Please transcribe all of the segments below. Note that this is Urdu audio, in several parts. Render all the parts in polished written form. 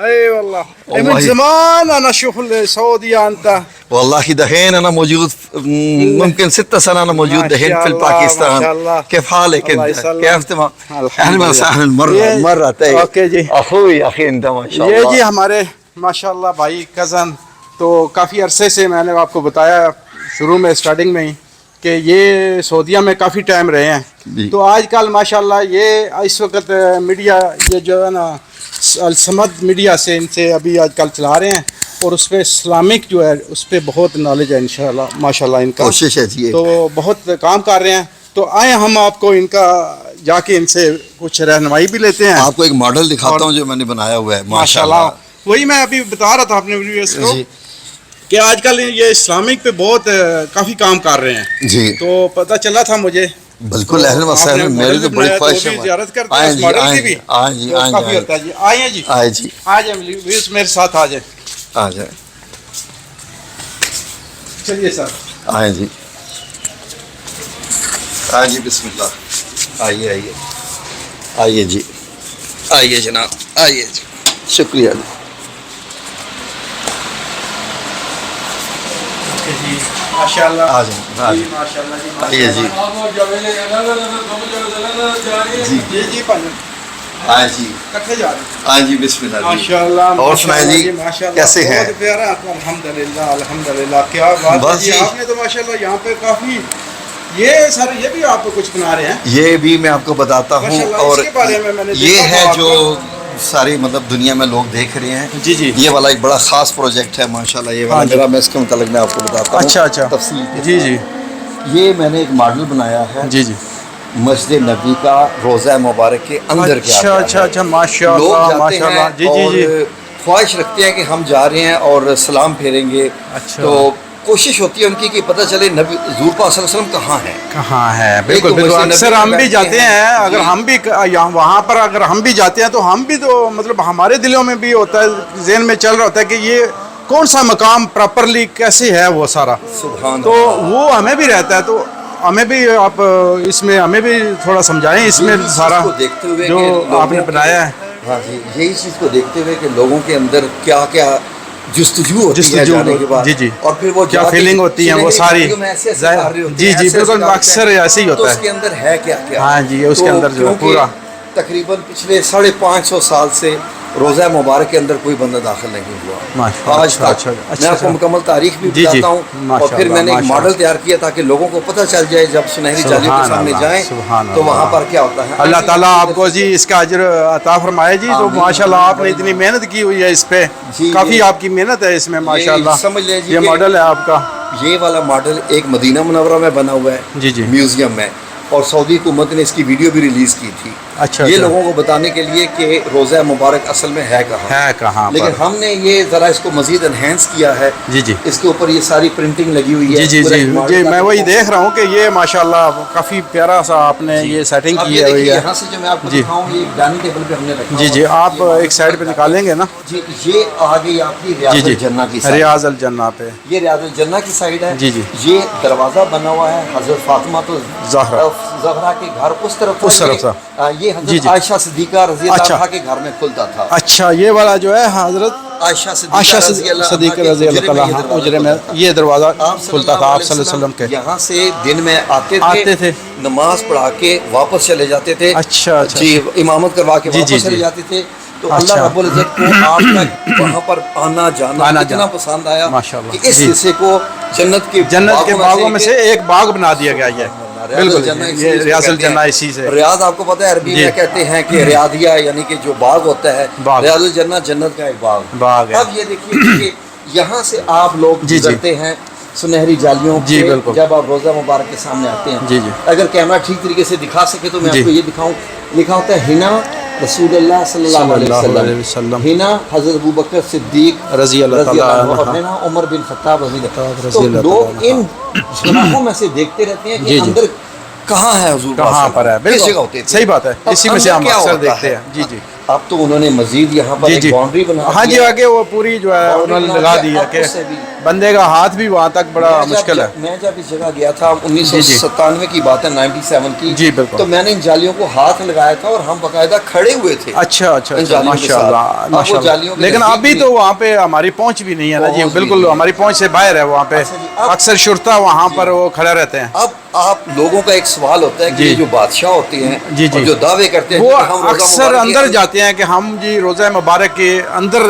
اي والله من زمان انا اشوف السعوديه انت. والله دحين انا موجود ممكن 6 سنة انا موجود دحين في الباكستان. كيف حالك انت؟ كيف تمام؟ اهلا وسهلا مرة طيب. اوكي جی اخوي اخي انت ما شاء الله. یہ جی ہمارے ماشاءاللہ بھائی کزن، تو کافی عرصے سے میں نے آپ کو بتایا شروع میں اسٹارٹنگ میں ہی کہ یہ سعودیہ میں کافی ٹائم رہے ہیں. تو آج کل ماشاءاللہ یہ اس وقت میڈیا یہ جو ہے نا الصمد میڈیا سے ان سے ابھی آج کل چلا رہے ہیں، اور اس پہ اسلامک جو ہے اس پہ بہت نالج ہے انشاءاللہ ماشاءاللہ ان کا کوشش ہے تو بہت کام کر رہے ہیں. تو آئے ہم آپ کو ان کا جا کے ان سے کچھ رہنمائی بھی لیتے ہیں. آپ کو ایک ماڈل دکھاتا ہوں جو میں نے بنایا ہوا ہے ماشاءاللہ. وہی میں ابھی بتا رہا تھا اپنے ویڈیوز کو کہ آج کل یہ اسلامک پہ بہت کافی کام کر رہے ہیں جی. تو پتہ چلا تھا مجھے. بالکل اہلا وسہلا، میری تو بڑی خواہش ہے زیارت کرتے ہیں اس ماڈل کی بھی. کافی ہوتا ہے جی. آئیے جی آئے جی آ جائیں میرے ساتھ آ جائیں. آ جائیں چلیے سر آئیں جی. ہاں جی بسم اللہ. آئیے آئیے آئیے جی آئیے جناب آئیے جی. شکریہ جی. جی ماشاءاللہ. آ جائیں جی ماشاءاللہ جی. آئیے جی جی جی جی آئے جی. کٹھے جا رہے ہیں. ہاں جی بسم اللہ جی. ماشاءاللہ. اور سنائیں جی کیسے ہیں؟ بہت پیارا. الحمدللہ الحمدللہ. کیا بات ہے جی. آپ نے تو ماشاءاللہ یہاں پہ کافی یہ سر یہ بھی آپ کچھ بنا رہے ہیں. یہ بھی میں آپ کو بتاتا ہوں، اور یہ ہے جو ساری مطلب دنیا میں لوگ دیکھ رہے ہیں. جی جی. یہ والا ایک بڑا خاص پروجیکٹ ہے ماشاءاللہ. یہ والا میرا میں اس کے متعلق میں آپ کو بتاتا ہوں. اچھا اچھا تفصیل. جی جی. یہ میں نے ایک ماڈل بنایا ہے جی جی. مسجد نبی کا روزہ مبارک کے اندر. کیا اچھا اچھا اچھا ماشاءاللہ لوگ جاتے ماشاءاللہ. ہیں جی جی جی. اور خواہش رکھتے ہیں کہ ہم جا رہے ہیں اور سلام پھیریں گے. اچھا. تو کوشش ہوتی ہے ان کی کہ پتہ چلے نبی حضور پاک صلی اللہ علیہ وسلم کہاں ہے. کہاں ہے. بالکل بالکل. اکثر ہم بھی جاتے ہیں، اگر ہم بھی وہاں پر اگر ہم بھی جاتے ہیں تو ہم بھی تو مطلب ہمارے دلوں میں بھی ہوتا ہے، ذہن میں چل رہا ہوتا ہے کہ یہ کون سا مقام پراپرلی کیسے ہے وہ سارا. سبحان تو وہ ہمیں بھی رہتا ہے. تو ہمیں بھی آپ اس میں ہمیں بھی تھوڑا سمجھائیں اس میں سارا جو آپ نے بنایا ہے. ہاں جی. یہی چیز کو دیکھتے ہوئے کہ لوگوں کے اندر کیا کیا جستجو ہوتی ہے جانے کے بعد. جی جی. اور پھر وہ کیا فیلنگ ہوتی ہیں وہ ساری. جی جی بالکل اکثر ایسے ہی ہوتا ہے. اس کے اندر ہے کیا کیا. ہاں جی اس کے اندر جو ہے پورا تقریباً پچھلے 550 سال سے روزہ مبارک کے اندر کوئی بندہ داخل نہیں ہوا آج تک. میں آپ کو مکمل تاریخ بھی بتاتا ہوں، اور پھر میں نے ایک ماڈل تیار کیا تاکہ لوگوں کو پتہ چل جائے جب سنہری جالیوں کے سامنے جائیں تو وہاں پر کیا ہوتا ہے. اللہ تعالیٰ آپ کو جی اس کا اجر عطا فرمائے جی. تو ماشاءاللہ آپ نے اتنی محنت کی ہوئی ہے اس پہ، کافی آپ کی محنت ہے اس میں ماشاءاللہ. سمجھ لیں یہ ماڈل ہے آپ کا. یہ والا ماڈل ایک مدینہ منورہ میں بنا ہوا ہے جی جی میوزیم میں، اور سعودی حکومت نے اس کی ویڈیو بھی ریلیز کی تھی. اچھا. یہ لوگوں کو بتانے کے لیے کہ روزہ مبارک اصل میں ہے کہاں. لیکن ہم نے یہ ذرا اس کو مزید انہینس کیا ہے. جی جی. اس کے اوپر یہ ساری پرنٹنگ لگی ہوئی ہے. جی جی جی. میں وہی دیکھ رہا ہوں کہ یہ ماشاءاللہ کافی پیارا سا آپ نے یہ سیٹنگ کی ہوئی ہے. یہاں سے جو میں آپ کو دکھاؤں یہ ڈائننگ ٹیبل پہ ہم نے رکھا. جی جی. آپ ایک سائڈ پہ نکالیں گے نا. جی. یہ آگے آپ کی ریاض الجنہ کی سائڈ. ریاض الجنہ پہ یہ ریاض الجنہ کی سائڈ ہے. جی جی. یہ دروازہ بنا ہوا ہے حضرت فاطمہ تو زہرا کے گھر اس طرف تھا. یہ حضرت عائشہ صدیقہ رضی اللہ عنہا کے گھر میں کھلتا تھا. اچھا. یہ والا جو ہے حضرت عائشہ صدیقہ رضی اللہ عنہا حجرے میں یہ دروازہ کھلتا تھا آپ صلی اللہ علیہ وسلم کے. یہاں سے دن میں آتے تھے نماز پڑھا کے واپس چلے جاتے تھے. اچھا. جی. امامت کروا کے واپس چلے جاتے تھے. تو اللہ رب العزت کو آپ تک وہاں پر آنا جانا اتنا پسند آیا کہ اس حصے کو جنت کے باغوں میں سے ایک باغ بنا دیا گیا. بالکل یہ ریاض الجنہ اسی سے. ریاض آپ کو پتہ ہے عربی میں کہتے ہیں کہ ریاضیہ یعنی کہ جو باغ ہوتا ہے, ریاض الجنہ جنت کا ایک باغ ہے. اب یہ دیکھیے کہ یہاں سے آپ لوگ گزرتے ہیں سنہری جالیوں جی پہ بالکل. جب آپ روزہ مبارک کے سامنے آتے ہیں جی جی اگر کیمرہ ٹھیک طریقے سے دکھا سکے تو میں آپ کو یہ دکھاؤں. لکھا ہوتا ہے ہنا رسول اللہ صلی اللہ علیہ وسلم, ہنا حضرت ابوبکر صدیق رضی اللہ تعالیٰ عنہ, اور ہنا عمر بن خطاب رضی اللہ. تو لوگ ان شناخوں میں سے دیکھتے رہتے ہیں کہ اندر کہاں ہے حضور, کہاں پر ہے. کس جگہ ہوتے تھے. صحیح بات ہے, اسی میں سے ہم اکثر دیکھتے ہیں. جی جی اب تو انہوں نے مزید یہاں پر ایک باؤنڈری بنا دی. ہاں جی آگے وہ پوری جو ہے انہوں نے لگا دی ہے کہ بندے کا ہاتھ بھی وہاں تک بڑا مشکل ہے. میں جب اس جگہ گیا تھا 1997 کی بات ہے, 97 کی, جی بالکل, تو میں نے ان جالیوں کو ہاتھ لگایا تھا اور ہم باقاعدہ کھڑے ہوئے تھے. اچھا اچھا ماشاء اللہ ماشاء اللہ. لیکن ابھی تو وہاں پہ ہماری پہنچ بھی نہیں ہے نا جی, بالکل ہماری پہنچ سے باہر ہے. وہاں پہ اکثر شرطا وہاں پر وہ کھڑے رہتے ہیں. اب آپ لوگوں کا ایک سوال ہوتا ہے کہ یہ جو بادشاہ ہوتے ہیں جی جی جو دعوے کرتے ہیں وہ اکثر اندر جاتے ہیں کہ ہم جی روزہ مبارک کے اندر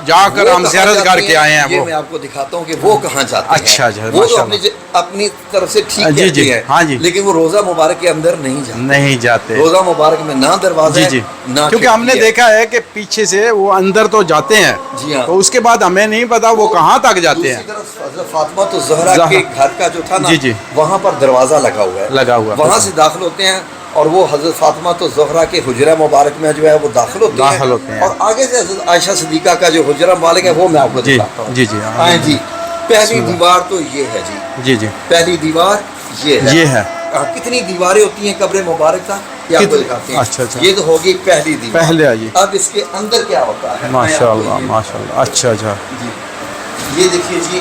جا کر ہم زیارت کر کے آئے ہیں. یہ میں آپ کو دکھاتا ہوں کہ وہ کہاں جاتے ہیں. اچھا وہ تو اپنی طرف سے ٹھیک کہتے ہیں, ہاں جی, لیکن وہ روزہ مبارک کے اندر نہیں جاتے. روزہ مبارک میں نہ دروازہ جی جی, کیونکہ ہم نے دیکھا ہے کہ پیچھے سے وہ اندر تو جاتے ہیں. جی ہاں, تو اس کے بعد ہمیں نہیں پتا وہ کہاں تک جاتے ہیں. فاطمہ تو زہرا کے گھر کا جو تھا نا, جی جی, وہاں پر دروازہ لگا ہوا, وہاں سے داخل ہوتے ہیں اور وہ حضرت فاطمہ تو زہرا کے حجرہ مبارک میں جو ہے وہ داخل ہوتے ہیں. اور آگے سے حضرت عائشہ صدیقہ کا جو حجرہ مبارک ہے وہ میں آپ کو دکھاتا ہوں. جی جی ہاں جی, پہلی دیوار تو یہ ہے جی. جی جی, پہلی دیوار یہ ہے. کتنی دیواریں ہوتی ہیں قبر مبارک کا یہ آپ کو دکھاتے ہیں. اچھا اچھا, یہ تو ہوگی پہلی دیوار. پہلے آئیے. اب اس کے اندر کیا ہوتا ہے ماشاء اللہ ماشاء اللہ. اچھا اچھا جی, یہ دیکھیے جی,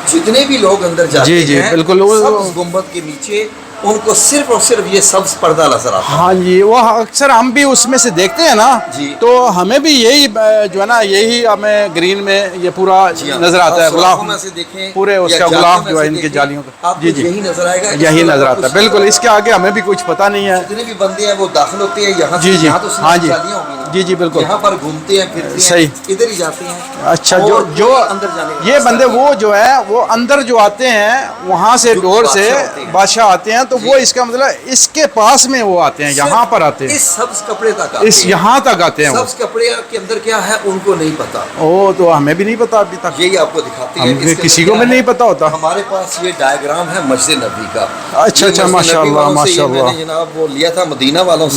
جتنے بھی لوگ اندر جاتے ہیں جی بالکل سبز گنبد کے نیچے ان کو صرف اور صرف یہ سبز پردہ نظر آتا ہے. ہاں جی, وہ اکثر ہم بھی اس میں سے دیکھتے ہیں نا جی, تو ہمیں بھی یہی جو ہے نا یہی ہمیں گرین میں یہ پورا نظر آتا ہے. غلاف میں سے دیکھیں پورے اس کا غلاف جو ہے ان کی جالیوں کا جی جی یہی نظر آئے گا, یہی نظر آتا ہے. بالکل اس کے آگے ہمیں بھی کچھ پتا نہیں ہے. جتنے بھی بندے ہیں وہ داخل ہوتے ہیں یہاں جی جی, ہاں جی جی جی بالکل, یہاں پر گھومتے ہیں پھرتے ہیں, صحیح, ادھر ہی جاتے ہیں. اچھا, جو یہ بندے وہ جو ہے وہ اندر جو آتے ہیں وہاں سے ڈور سے بادشاہ آتے ہیں, تو وہ اس کا مطلب اس کے پاس میں وہ آتے ہیں, یہاں پر آتے ہیں, اس سبز کپڑے تک اس یہاں تک آتے ہیں. سبز کپڑے کے اندر کیا ہے ان کو نہیں پتا. او تو ہمیں بھی نہیں پتا ابھی تک, یہی آپ کو دکھاتے ہیں, کسی کو بھی نہیں پتا ہوتا. ہمارے پاس یہ ڈائیگرام ہے مسجد نبی کا. اچھا اچھا ماشاء اللہ ماشاء اللہ. میں نے جناب وہ لیا تھا مدینہ والوں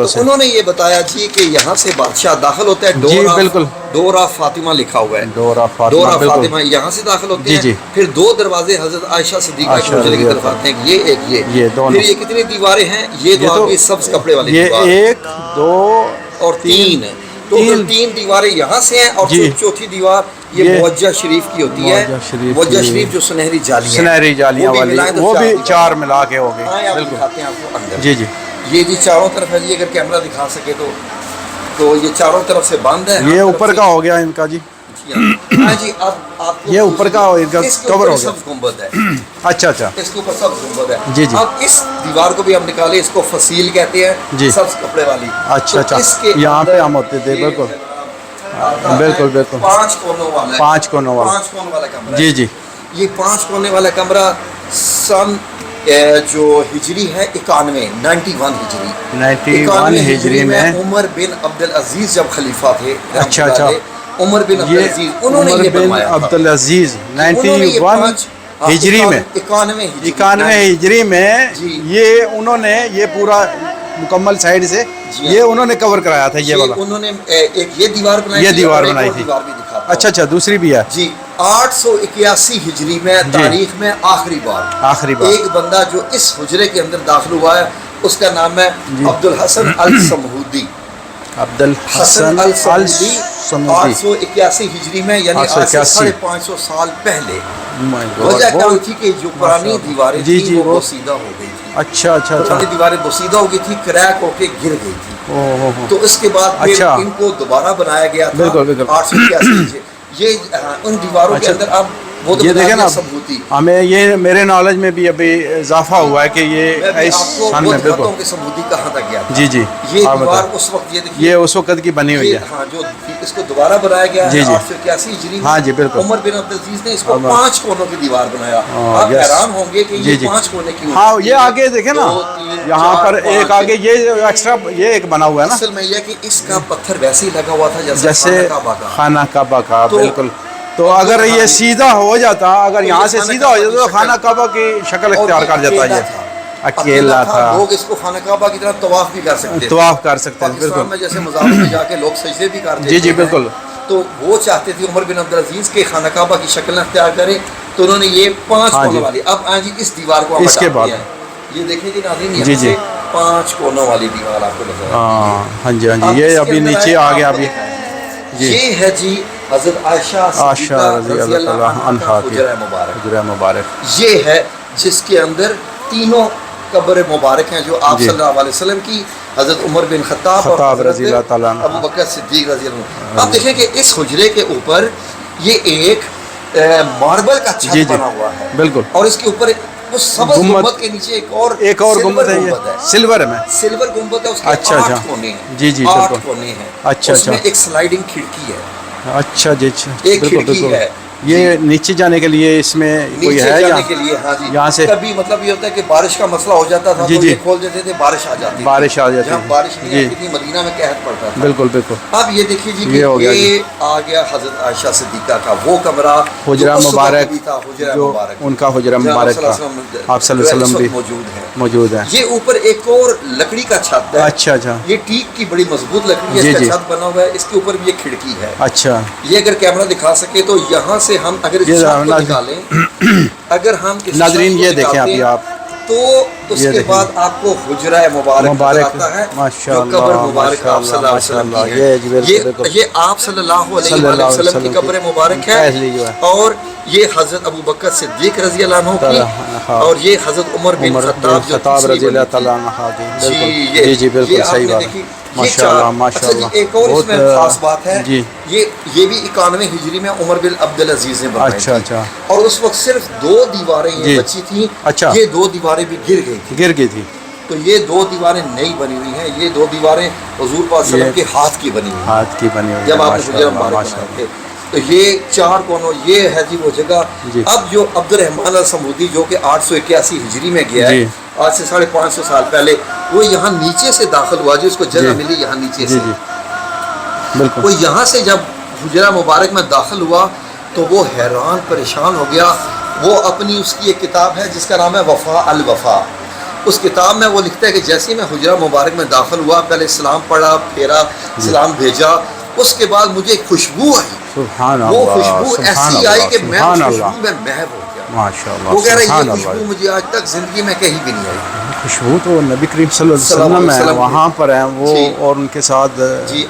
سے, انہوں نے یہ بتایا جی کہ یہاں سے بادشاہ داخل ہوتا ہے. جی بالکل, دورہ فاطمہ لکھا ہوا ہے, دورہ فاطمہ یہاں سے داخل ہوتے ہیں. پھر دو دروازے حضرت عائشہ صدیقہ کے حجرے کی طرف آتے ہیں, یہ ایک یہ پھر یہ کتنی دیواریں ہیں, یہ تو آپ کی سبز کپڑے والی دیوار, یہ 1 2 اور 3, تو 3 دیواریں یہاں سے ہیں. اور چوتھی دیوار یہ موجہ شریف کی ہوتی ہے. موجہ شریف جو سنہری جالیاں والی, وہ بھی 4 ملا کے ہو گئی. بالکل جی جی, یہ جی چاروں طرف ہے جی, اگر کیمرہ دکھا سکے تو یہ چاروں طرف سے بند ہے. یہ اوپر کا ہو گیا ان کا جی. ہاں جی, اب یہ اوپر کا کور ہو گیا. سبز گنبد ہے. اچھا اچھا, اس کے اوپر سبز گنبد ہے. جی جی, اب اس دیوار کو بھی ہم نکالے, اس کو فصیل کہتے ہیں جی, سبز کپڑے والی. اچھا اچھا, یہاں پہ ہم ہوتے تھے. بالکل بالکل بالکل, 5 کونوں والا, 5 کونوں والا کمرہ. جی جی, یہ 5 کونے والا کمرہ سن جو ہجری ہے 91 ہجری میں عمر بن عبدالعزیز جب خلیفہ تھے. اچھا اچھا, عمر بن عبدالعزیز, انہوں نے یہ بنوایا. عبدالعزیز 91 ہجری میں, 91 ہجری میں یہ انہوں نے یہ پورا مکمل سائڈ سے یہ انہوں نے کور کرایا تھا. یہ والا انہوں نے ایک یہ دیوار بنائی, یہ دیوار بنائی تھی. اچھا اچھا, دوسری بھی ہے جی. 881 ہجری میں تاریخ میں آخری بار ایک بندہ جو اس حجرے کے اندر داخل ہوا ہے, اس کا نام ہے عبدالحسن السمہودی. عبدالحسن السمہودی 881 ہجری میں, یعنی آج سے 550 سال پہلے. وجہ کیا ہوئی تھی کہ جو پرانی دیواریں تھیں وہ بوسیدہ ہو گئی تھی. اچھا اچھا, پرانی دیواریں بوسیدہ ہو گئی تھی, کریک ہو کے گر گئی تھی. تو اس کے بعد پھر ان کو دوبارہ بنایا گیا تھا 881. یہ ان دیواروں کے اندر اب وہ تو یہ بتا دیکھیں نا دیا ثبوتی. ہمیں یہ میرے نالج میں بھی ابھی اضافہ ہوا ہے کہ میں یہ بھی اس آپ کو سن وہ میں دکھاتا بالکل ہوں کہ ثبوتی کہاں تک گیا تھا. جی جی یہ آپ دیوار بتائیں. اس وقت یہ دیکھیے یہ اس وقت کی بنی ہوئی ہے. ہاں جو اس کو دوبارہ بنایا گیا جی ہے جی 881 ہجری میں. ہاں جی بالکل. عمر بن عبدالعزیز نے اس کو اب 5 کونوں کی دیوار بنایا. آپ یس. حیران ہوں گے کہ جی یہ جی 5 کونے کیوں. ہاں یہ آگے دیکھیں نا 2 3 یہاں 4 پر ایک 5 آگے یہ ایکسٹرا یہ ایک بنا ہوا ہے نا اصل میں یہ کہ اس کا پتھر ویسے ہی لگا ہوا تھا جیسے خانہ کعبہ کا. خانہ کعبہ کا تو بالکل. تو اگر یہ سیدھا ہو جاتا اگر یہاں سے سیدھا ہو جاتا تو خانہ کعبہ کی شکل اختیار کر جاتا یہ اکیلا تھا. لوگ اس کو خانہ کعبہ کی طرح طواف بھی کر سکتے تھے. طواف کر سکتے ہیں پاکستان بالکل. میں جیسے مزاروں میں جا کے لوگ سجدے بھی کرتے جی جی بالکل. تو وہ چاہتے تھے عمر بن عبدالعزیز کے خانہ کعبہ کی شکل اختیار کرے تو انہوں نے یہ 5 کونوں والی. اب آئیں جی اس دیوار کو اس کے بعد یہ دیکھیں جی ناظرین جی یہاں سے 5 کونوں والی دیوار آپ کو نظر ہاں جی ہاں جی یہ ابھی نیچے آ گیا ابھی. یہ ہے جی حضرت عائشہ رضی اللہ تعالیٰ عنہا کی حجرہ مبارک. یہ ہے جس کے اندر تینوں قبر مبارک ہیں جو آپ صلی اللہ علیہ وسلم کی, حضرت عمر بن خطاب اور رضی اللہ تعالیٰ عنہ, ابو بکر صدیق رضی اللہ عنہ. آپ دیکھیں کہ اس حجرے کے اوپر یہ ایک ماربل کا چھت بنا ہوا ہے بالکل. اور اس کے اوپر وہ سبز گنبد کے نیچے ایک اور گنبد ہے. سلور میں سلور گنبد ہے. اس کے 8 کونے ہیں. جی جی 8 کونے ہیں. اچھا اس میں ایک سلائیڈنگ کھڑکی ہے. اچھا جی ایک کھڑکی ہے. یہ نیچے جانے کے لیے اس میں کوئی ہے جانے کے لیے ہاں جی یہاں سے کبھی مطلب یہ ہوتا ہے کہ بارش کا مسئلہ ہو جاتا تھا تو یہ کھول دیتے تھے, بارش آ جاتی جہاں بارش نہیں آتی تھی مدینہ میں قحط پڑتا تھا. بالکل بالکل. اب یہ دیکھیے جی کہ یہ آ گیا حضرت عائشہ صدیقہ کا وہ کمرہ حجرہ مبارک جو ان کا حجرہ مبارک تھا آپ صلی اللہ علیہ وسلم بھی موجود ہے. یہ اوپر ایک اور لکڑی کا چھت ہے. اچھا اچھا. یہ ٹیک کی بڑی مضبوط لکڑی ہے. اس کا چھت بنا ہوا ہے. اس کے اوپر بھی ایک کھڑکی ہے. اچھا. یہ اگر کیمرہ دکھا سکے تو یہاں سے ہم اگر اس چھت کو نکالیں اگر ہم ناظرین یہ دیکھیں ابھی آپ تو اس کے بعد آپ کو حجرہ مبارک آتا ہے جو قبر مبارک آپ صلی اللہ علیہ وسلم کی ہے. یہ آپ صلی اللہ علیہ وسلم کی قبر مبارک ہے اور یہ حضرت ابو بکر صدیق رضی اللہ عنہ کی اور یہ حضرت عمر بن خطاب رضی اللہ تعالیٰ عنہ کی. جی جی بالکل صحیح بات. ماشاءاللہ ماشاءاللہ. ایک اور اس میں خاص بات ہے یہ بھی 91 ہجری میں عمر بن عبدالعزیز نے بنائی. اچھا اچھا. اور اس وقت صرف 2 دیواریں یہ بچی تھیں. اچھا. یہ 2 دیواریں بھی گر گئی تھی. تو یہ 2 دیواریں نئی بنی ہوئی ہیں. یہ 2 دیواریں حضور پاک صلی اللہ علیہ وسلم کے ہاتھ کی بنی ہوئی جب آپ حجرہ مبارک بنائے تھے. تو یہ 4 کونوں یہ ہے جی وہ جگہ. اب جو عبد الرحمن الصمودی جو کہ 881 ہجری میں گیا ہے آج سے 550 سال پہلے, وہ یہاں نیچے سے داخل ہوا جو اس کو جگہ ملی یہاں نیچے سے. وہ یہاں سے جب حجرہ مبارک میں داخل ہوا تو وہ حیران پریشان ہو گیا. وہ اپنی اس کی ایک کتاب ہے جس کا نام ہے وفا الوفا. اس کتاب میں وہ لکھتا ہے کہ جیسے میں حجرہ مبارک میں داخل ہوا پہلے سلام پڑھا پھیرا سلام بھیجا اس کے بعد مجھے ایک خوشبو آئی. وہ خوشبو ایسی آئی کہ میں اس خوشبو میں محو ہو گیا. ماشاءاللہ. وہ کہہ رہے ہیں یہ خوشبو مجھے آج تک زندگی میں کہیں بھی نہیں آئی. خوشبو تو نبی کریم صلی اللہ علیہ وسلم ہے وہاں پر ہیں وہ اور ان کے ساتھ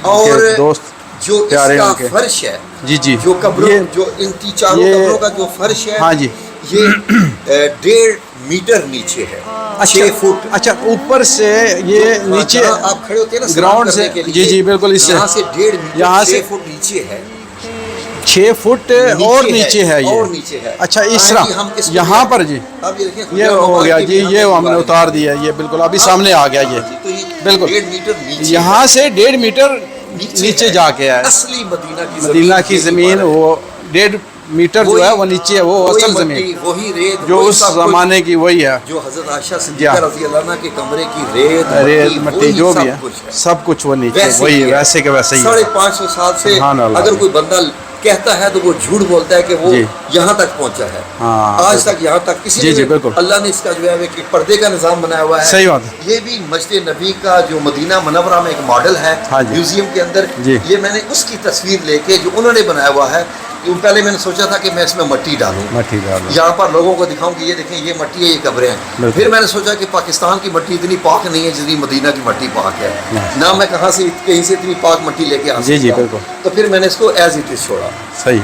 اور دوست جو اس کا فرش ہے جی جی جو قبروں جو ان کی چاروں قبروں کا جو فرش ہے ہاں جی یہ 1.5 میٹر نیچے ہے. 6 فٹ. اچھا اوپر سے یہ نیچے آپ کھڑے ہوتے ہیں نا گراؤنڈ سے. جی جی بالکل. اس سے یہاں سے 1.5 میٹر یہاں سے 6 فٹ نیچے ہے. 6 فٹ اور نیچے ہے اور نیچے ہے. اچھا اس طرح یہاں پر جی یہ ہو گیا جی یہ ہم نے اتار دیا یہ بالکل ابھی سامنے آ گیا یہ بالکل. یہاں سے 1.5 میٹر نیچے جا کے ہے. اصلی مدینہ کی زمین وہ 1.5 میٹر جو ہے وہ نیچے ہے وہ اصل زمین وہی ریت جو اس زمانے کی وہی ہے جو حضرت عائشہ صدیقہ رضی اللہ عنہ کے کمرے کی ریت مٹی جو بھی ہے سب کچھ وہ نیچے وہی ویسے کے ویسے ہی. 550 سال سے اگر کوئی بندہ کہتا ہے تو وہ جھوٹ بولتا ہے کہ وہ یہاں تک پہنچا ہے. آج تک یہاں تک کسی اللہ نے اس کا جو ہے کہ پردے کا نظام بنایا ہوا ہے. صحیح بات ہے. یہ بھی مسجد نبی کا جو مدینہ منورہ میں ایک ماڈل ہے میوزیم کے اندر. یہ میں نے اس کی تصویر لے کے جو انہوں نے بنایا ہوا ہے پہلے میں نے سوچا تھا کہ میں اس میں مٹی ڈالوں یہاں پر لوگوں کو دکھاؤں کہ یہ دیکھیں یہ مٹی ہے یہ قبریں ہیں. پھر میں نے سوچا کہ پاکستان کی مٹی اتنی پاک نہیں ہے جتنی مدینہ کی مٹی پاک ہے. نہ میں کہاں سے کہیں سے اتنی پاک مٹی لے کے آ سکتا ہوں. تو پھر میں نے اس کو ایز اٹ از چھوڑا.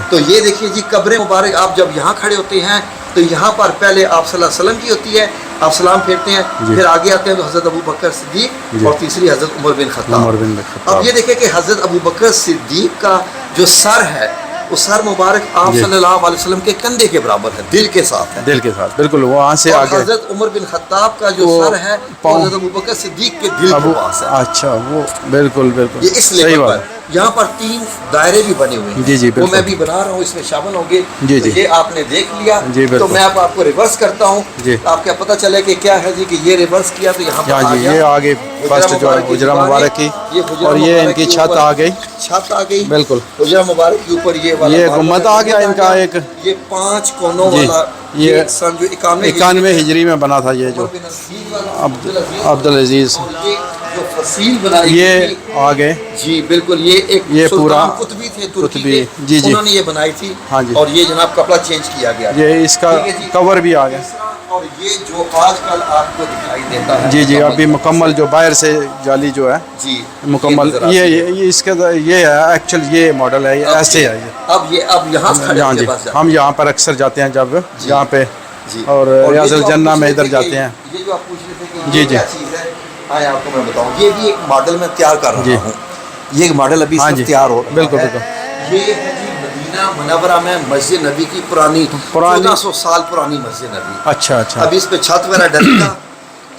تو یہ دیکھیے جی قبر مبارک آپ جب یہاں کھڑے ہوتے ہیں تو یہاں پر پہلے آپ صلی اللہ علیہ وسلم کی ہوتی ہے آپ سلام پھیرتے ہیں پھر آگے آتے ہیں تو حضرت ابو بکر صدیق اور تیسری حضرت عمر بن خطاب. اب یہ دیکھیں کہ حضرت ابو بکر صدیق کا جو سر ہے وہ سر مبارک آپ صلی اللہ علیہ وسلم کے کندھے کے برابر ہے، دل کے ساتھ ہے، دل کے ساتھ بالکل وہاں سے اور آگے حضرت عمر بن خطاب کا جو سر ہے وہ حضرت ابوبکر صدیق کے دل کے پاس ہے. اچھا وہ بالکل بالکل یہ اس لیول پر یہاں پر 3 دائرے بھی بنے ہوئے ہیں. جی جی وہ میں بھی بنا رہا ہوں، اس میں شامل ہوں گے. جی تو یہ آپ نے دیکھ لیا. تو میں آپ کو ریورس کرتا ہوں، آپ کو پتہ چلے کہ کیا ہے جی، کہ یہ ریورس کیا تو یہاں پر یہ آگے فرسٹ جو ہے حجرہ مبارک کی، اور یہ ان کی چھت آ گئی، چھت آ گئی بالکل حجرہ مبارک کے اوپر یہ والا یہ گنبد آ گیا ان کا ایک، یہ 5 کونوں والا. یہ سن جو 91 ہجری میں بنا تھا یہ جو عبدالعزیز، جو فصیل بنائی یہ آگے جی بالکل. یہ ایک پورا سلطان قطبی تھے ترکی کے، انہوں نے یہ بنائی تھی. اور یہ جناب کپڑا چینج کیا گیا، یہ اس کا کور بھی آ گیا. اور یہ جو آج کل آپ کو دکھائی دیتا ہے جی ابھی مکمل جو باہر سے جالی جو ہے جی مکمل، یہ اس کے یہ ہے ایکچوئل، یہ ماڈل ہے، یہ ایسے ہے. اب یہاں جی ہم یہاں پر اکثر جاتے ہیں جب یہاں پہ، اور ریاض الجنہ میں ادھر جاتے ہیں. یہ جو آپ پوچھ رہے تھے کہ یہ کیا چیز ہے، آئے آپ کو میں بتاؤں. یہ بھی ایک ماڈل میں تیار کر رہا ہوں. یہ ایک ماڈل ابھی تیار ہو رہا ہے. بالکل بالکل. یہ ہے جی مدینہ منورہ میں مسجد نبی کی پرانی 1400 سال پرانی مسجد نبی. اچھا ابھی اس پہ چھت وغیرہ ڈلی تھا،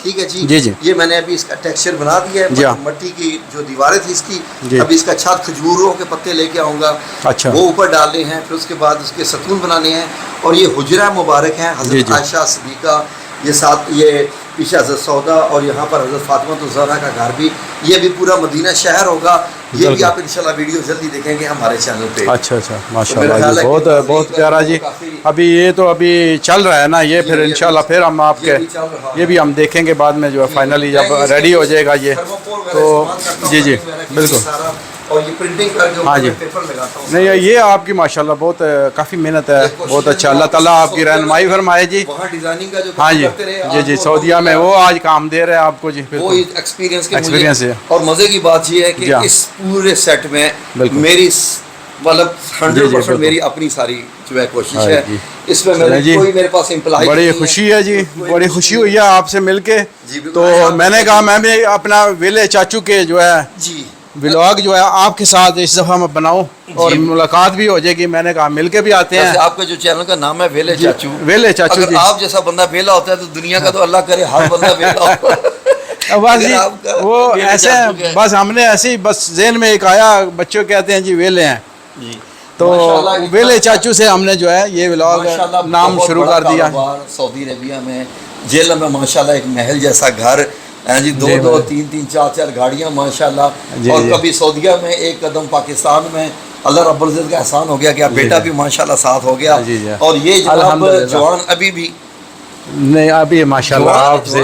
ٹھیک ہے جی. یہ میں نے ابھی اس کا ٹیکسچر بنا دیا ہے. مٹی کی جو دیواریں تھی اس کی، ابھی اس کا چھت کھجوروں کے پتے لے کے آؤں گا، وہ اوپر ڈالنے ہیں. پھر اس کے بعد اس کے ستون بنانے ہیں. اور یہ حجرہ مبارک ہے حضرت عائشہ صدیقہ، یہ ساتھ یہ پیچھے حضرت سودا، اور یہاں پر حضرت فاطمہ الزہرا کا گھر بھی. یہ بھی پورا مدینہ شہر ہوگا. یہ بھی آپ انشاءاللہ ویڈیو جلدی دیکھیں گے ہمارے چینل پہ. اچھا ماشاءاللہ جی، بہت پیارا جی. ابھی یہ تو ابھی چل رہا ہے نا، یہ پھر انشاءاللہ پھر ہم آپ کے یہ بھی ہم دیکھیں گے بعد میں جو ہے فائنلی جب ریڈی ہو جائے گا یہ تو. جی بالکل. اور یہ پرنٹنگ کر کے پیپر لگاتا ہوں. نہیں یہ آپ کی ماشاءاللہ بہت کافی محنت ہے، بہت اچھا. اللہ تعالیٰ آپ کی رہنمائی فرمائے جی. وہاں ڈیزائننگ کا جو کام کرتے رہے جی سعودیہ میں وہ آج کام دے رہے ہیں آپ کو جی. وہ ایکسپیرینس ہے. اور مزے کی بات یہ ہے کہ اس پورے سیٹ میں میری مطلب 100% میری اپنی ساری جو ہے کوشش ہے. اس میں کوئی میرے پاس امپلائی. بڑی خوشی ہے جی، بڑی خوشی ہوئی ہے آپ سے مل کے. تو میں نے کہا میں بھی اپنا ویلے چاچو کے جو ہے ولاگ جو ہے آپ کے ساتھ اس دفعہ میں بناؤں، اور ملاقات بھی ہو جائے گی. میں نے کہا مل کے بھی آتے ہیں. آپ کا جو چینل کا نام ہے ویلے چاچو، ویلے چاچو. اگر آپ جیسا بندہ ویلا ہوتا ہے تو دنیا کا تو اللہ کرے ہر بندہ ویلا ہو. بس جی وہ ایسے ہیں، بس ہم نے ایسے ہی بس ذہن میں ایک آیا، بچوں کہتے ہیں جی ویلے ہیں، تو ویلے چاچو سے ہم نے جو ہے یہ ولاگ نام شروع کر دیا. سعودی عربیہ میں جیل میں ماشاءاللہ ایک محل جیسا گھر جی، 2 3 4 گاڑیاں ماشاءاللہ. اور کبھی سعودیہ میں ایک قدم پاکستان میں اللہ رب العزت کا احسان ہو گیا کہ بیٹا بھی ماشاءاللہ ساتھ ہو گیا. اور یہ جناب جوان ابھی بھی نہیں، ابھی ماشاءاللہ آپ سے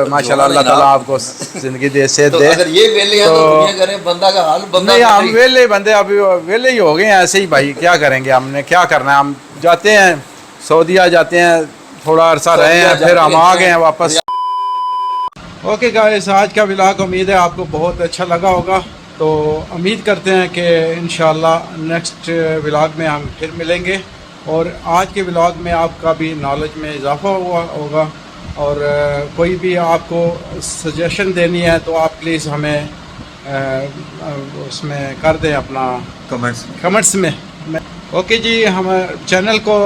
ماشاءاللہ اللہ تعالیٰ آپ کو زندگی دے، صحت دے. اگر یہ ویلے ہیں تو دنیا کرے بندہ کا حال بندہ نہیں. ہم ویلے بندے ابھی ویلے ہی ہو گئے ہیں ایسے ہی بھائی. کیا کریں گے، ہم نے کیا کرنا ہے. ہم جاتے ہیں سعودیہ، جاتے ہیں تھوڑا عرصہ رہے ہیں، پھر ہم آ گئے ہیں واپس. اوکے گائز، آج کا ولاگ امید ہے آپ کو بہت اچھا لگا ہوگا. تو امید کرتے ہیں کہ انشاءاللہ نیکسٹ ولاگ میں ہم پھر ملیں گے، اور آج کے ولاگ میں آپ کا بھی نالج میں اضافہ ہوا ہوگا. اور کوئی بھی آپ کو سجیشن دینی ہے تو آپ پلیز ہمیں اس میں کر دیں اپنا کمنٹس میں. اوکے جی، ہم چینل کو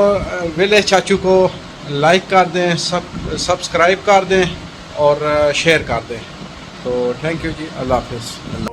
ویلے چاچو کو لائک کر دیں، سبسکرائب کر دیں، اور شیئر کر دیں. تو تھینک یو جی، اللہ حافظ.